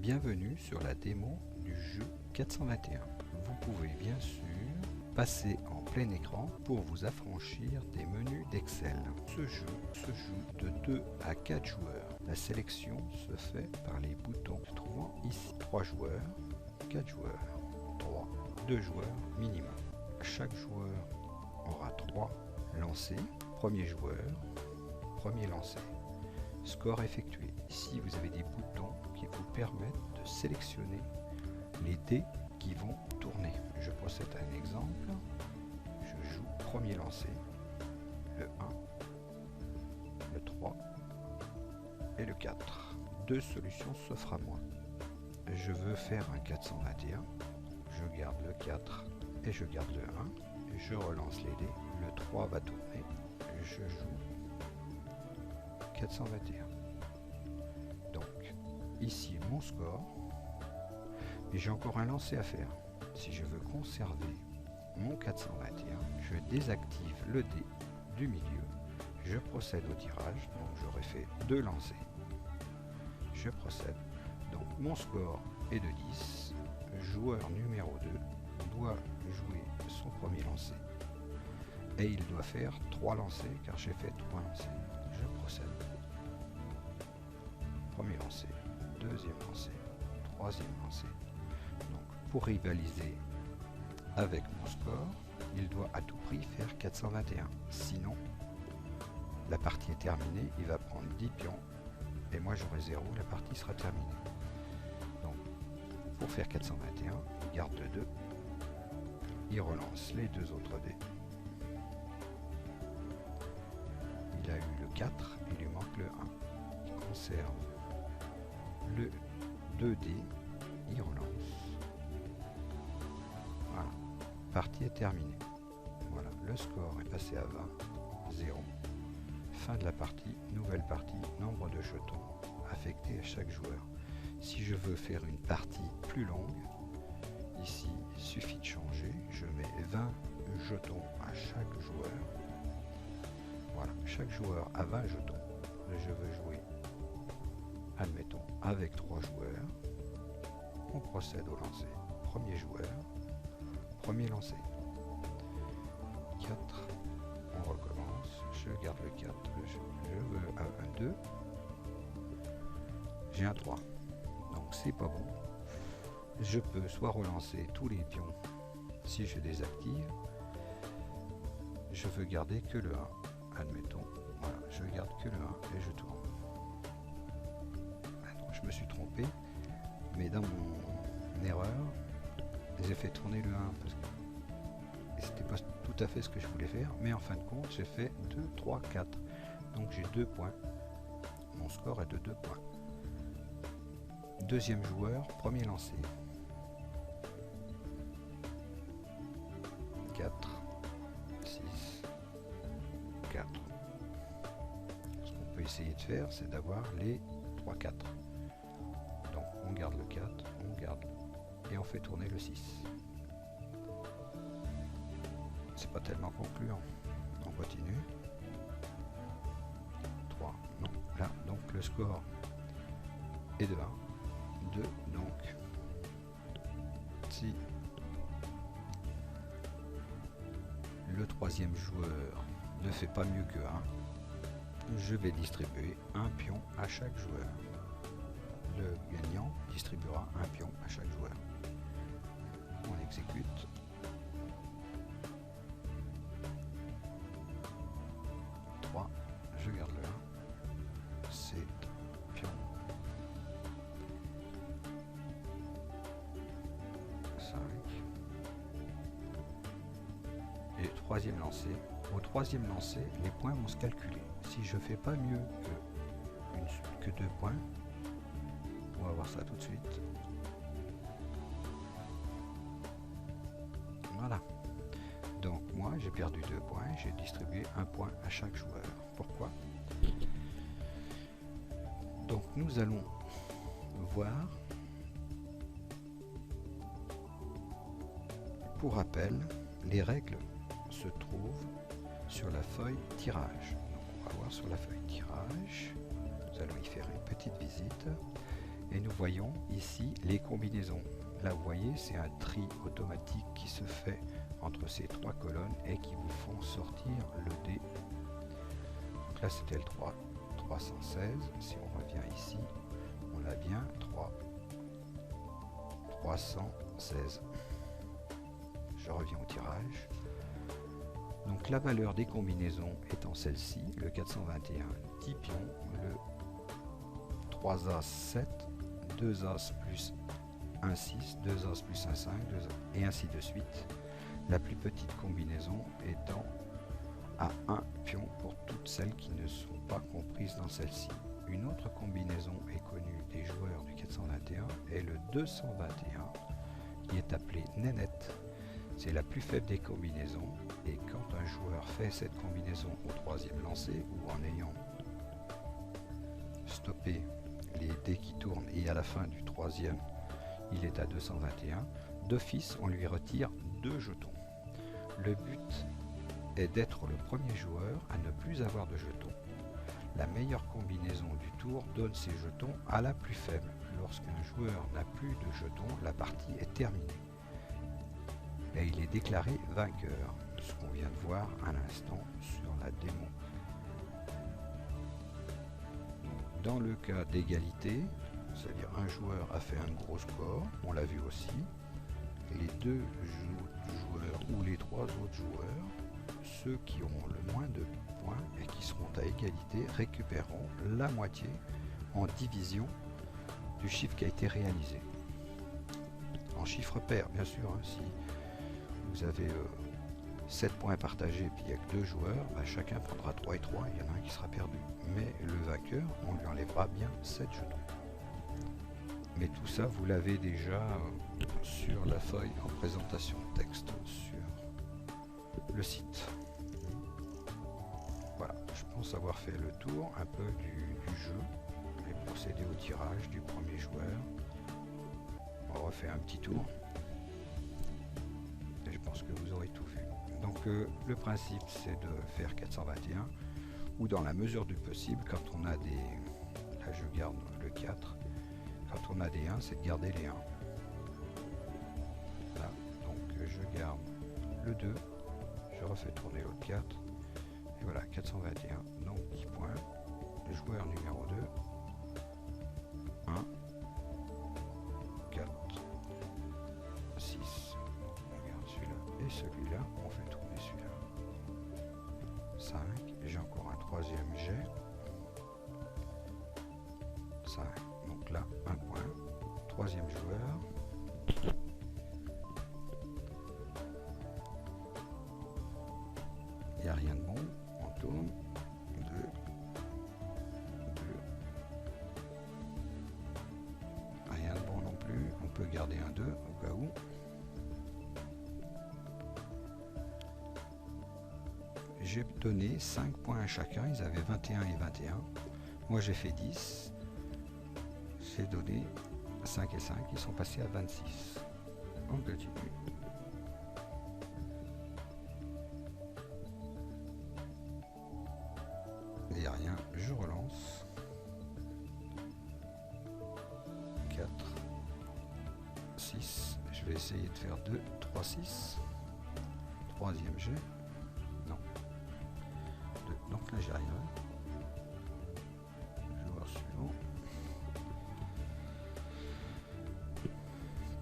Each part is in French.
Bienvenue sur la démo du jeu 421. Vous pouvez bien sûr passer en plein écran pour vous affranchir des menus d'Excel. Ce jeu se joue de 2 à 4 joueurs. La sélection se fait par les boutons se trouvant ici. 3 joueurs, 4 joueurs, 3, 2 joueurs minimum. Chaque joueur aura 3 lancers. Premier joueur, premier lancé. Score effectué. Ici, vous avez des boutons qui vous permettent de sélectionner les dés qui vont tourner. Je procède à un exemple. Je joue premier lancé, le 1, le 3 et le 4. 2 solutions s'offrent à moi. Je veux faire un 421. Je garde le 4 et je garde le 1. Je relance les dés. Le 3 va tourner. Je joue 421. Donc, ici mon score. Et j'ai encore un lancer à faire. Si je veux conserver mon 421, je désactive le dé du milieu. Je procède au tirage. Donc, j'aurais fait 2 lancers. Je procède. Donc, mon score est de 10. Joueur numéro 2 doit jouer son premier lancer. Et il doit faire 3 lancers car j'ai fait 3 lancers. Je procède. Premier lancé, deuxième lancé, troisième lancé. Donc pour rivaliser avec mon score, il doit à tout prix faire 421. Sinon, la partie est terminée, il va prendre 10 pions et moi j'aurai 0, la partie sera terminée. Donc pour faire 421, il garde le 2, il relance les 2 autres dés. Il a eu le 4, il lui manque le 1. Il conserve le 2D, il relance. Voilà, partie est terminée. Voilà, le score est passé à 20, 0. Fin de la partie, nouvelle partie, nombre de jetons affectés à chaque joueur. Si je veux faire une partie plus longue, ici il suffit de changer, je mets 20 jetons à chaque joueur. Voilà, chaque joueur a 20 jetons. Je veux jouer, admettons, avec 3 joueurs. On procède au lancer. Premier joueur, premier lancé. 4, on recommence. Je garde le 4. Je veux un 2. J'ai un 3. Donc c'est pas bon. Je peux soit relancer tous les pions si je désactive. Je veux garder que le 1. Admettons, voilà, je garde que le 1 et je tourne. Maintenant, je me suis trompé, mais dans mon erreur, j'ai fait tourner le 1 parce que c'était pas tout à fait ce que je voulais faire, mais en fin de compte, j'ai fait 2, 3, 4. Donc j'ai 2 points. Mon score est de 2 points. Deuxième joueur, premier lancé. 4, 6, 4. Ce qu'on peut essayer de faire, c'est d'avoir les 3, 4. Donc on garde le 4, on garde et on fait tourner le 6. C'est pas tellement concluant. On continue. 3, non, là, donc le score est de 1. 2, donc si le troisième joueur ne fait pas mieux que 1, je vais distribuer un pion à chaque joueur. Le gagnant distribuera un pion à chaque joueur. On exécute. Je garde le 1. C'est pion. 5. Et troisième lancé. Au troisième lancé, les points vont se calculer. Si je fais pas mieux que 2 points, on va voir ça tout de suite. Voilà. Donc moi j'ai perdu 2 points, j'ai distribué 1 point à chaque joueur. Pourquoi? Donc nous allons voir, pour rappel, les règles se trouvent sur la feuille tirage. Donc on va voir sur la feuille tirage, nous allons y faire une petite visite Et nous voyons ici les combinaisons. Là vous voyez, c'est un tri automatique qui se fait entre ces trois colonnes et qui vous font sortir le dé. Donc là c'était le 316. Si on revient ici, on a bien 316. Je reviens au tirage. Donc la valeur des combinaisons étant celle-ci, le 421, 10 pions, le 3 As 7, 2 As plus 1 6, 2 As plus 1 5, 2 As, et ainsi de suite. La plus petite combinaison étant à 1 pion pour toutes celles qui ne sont pas comprises dans celle-ci. Une autre combinaison est connue des joueurs du 421 est le 221 qui est appelé nénette. C'est la plus faible des combinaisons et quand un joueur fait cette combinaison au troisième lancer ou en ayant stoppé les dés qui tournent et à la fin du troisième il est à 221, d'office on lui retire 2 jetons. Le but est d'être le premier joueur à ne plus avoir de jetons. La meilleure combinaison du tour donne ses jetons à la plus faible. Lorsqu'un joueur n'a plus de jetons, la partie est terminée. Et il est déclaré vainqueur, ce qu'on vient de voir à l'instant sur la démo. Dans le cas d'égalité, c'est-à-dire un joueur a fait un gros score, on l'a vu aussi, et les deux joueurs ou les trois autres joueurs, ceux qui auront le moins de points et qui seront à égalité, récupéreront la moitié en division du chiffre qui a été réalisé. En chiffre pair, bien sûr, hein, si vous avez 7 points partagés et puis il n'y a que 2 joueurs, bah, chacun prendra 3 et 3, il y en a un qui sera perdu. Mais le vainqueur, on lui enlèvera bien 7 jetons. Mais tout ça, vous l'avez déjà sur la feuille en présentation texte sur le site. Voilà, je pense avoir fait le tour un peu du jeu et procéder au tirage du premier joueur. On refait un petit tour. Et je pense que vous aurez tout vu. Donc le principe c'est de faire 421 ou dans la mesure du possible quand on a des... Là je garde le 4. Quand on a des 1, c'est de garder les 1. Là, donc je garde le 2. Je refais tourner l'autre 4. Et voilà, 421. Donc 10 points. Le joueur numéro 2. 1. 4. 6. On garde celui-là. Et celui-là, on fait tourner celui-là. 5. J'ai encore un troisième jet. 5. Donc là, un point. Troisième joueur. Il n'y a rien de bon. On tourne. 2. 2. Rien de bon non plus. On peut garder un 2 au cas où. J'ai donné 5 points à chacun. Ils avaient 21 et 21. Moi j'ai fait 10. J'ai donné 5 et 5. Ils sont passés à 26. On continue. Il n'y a rien. Je relance. 4. 6. Je vais essayer de faire 2, 3, 6. Troisième jet. Non. 2. Donc là, j'y arrive. Joueur suivant.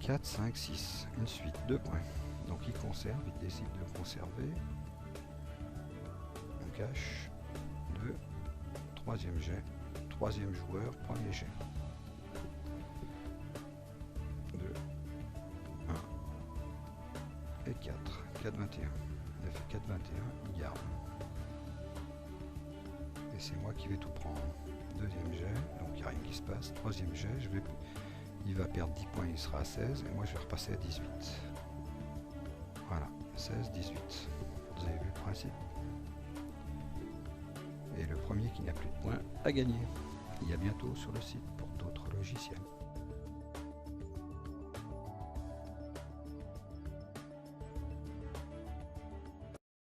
4, 5, 6. Une suite. 2 points. Donc il conserve. Il décide de conserver. On cache. 2. Troisième jet. Troisième joueur. Premier jet. 2. 1. Et 4. 4, 21. Il a fait 4, 21. Il garde. Et c'est moi qui vais tout prendre. Deuxième jet. Donc il n'y a rien qui se passe. Troisième jet. Il va perdre 10 points. Il sera à 16. Et moi je vais repasser à 18. Voilà. 16, 18. Vous avez vu le principe. Et le premier qui n'a plus de points a gagné. Et à bientôt sur le site pour d'autres logiciels.